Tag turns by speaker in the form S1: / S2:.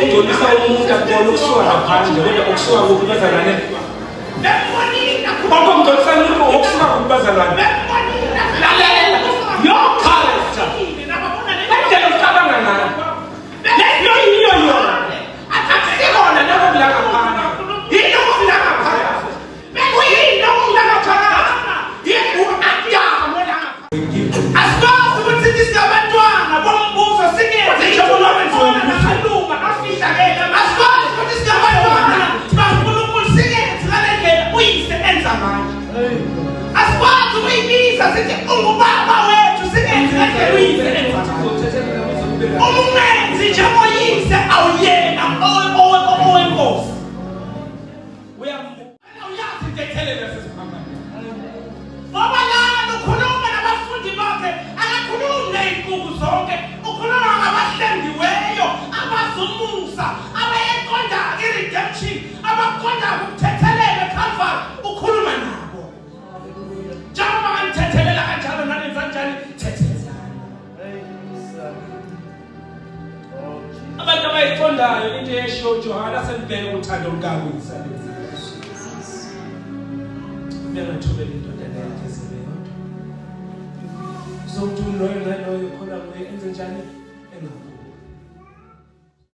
S1: ukungcolisa umuntu akubona ukusuka ngaphandle kodwa ukusuka kubazalwane bakungcolisa umuntu ukusuka kubazalwane lalela your character indlela ucabanga ngayo leyo yiyo yona akusikona lokho kulanga phana yini okulanga phana bekuyini okulanga phana yini uatyama molanga asikazi ukuthi sisigabantwana bombuzo singenze njengoba wenzona nasalunga nafihla ke asikazi ukuthi sigabantwana baNkulunkulu singenze ngalendlela uyise enza ngayo asikazi uyibiza sithi ungubaba wethu singenze ngalendlela uyise enza ngayo umenzi njengoyise awuyena owenkosi uyazi ntethelele sesikhamba ngoba lana ukhuluma nabafundi bakhe akakhulumi ney'nkuku zonke ukhuluma ngabahlengiweyo abazumusa abayeqonda i-redemption abaqonda ukuthethelele eCalvary ukhuluma nabo njengoba kandithethelela kanjalo nanenza njani thethelelana abantu abayiqondayo into yesho Johana sembheke uthando lukaKuyise bengathobela indoda yakhe zibeyodwa zokuthi loyo naloyo khona kuye enze njani engabu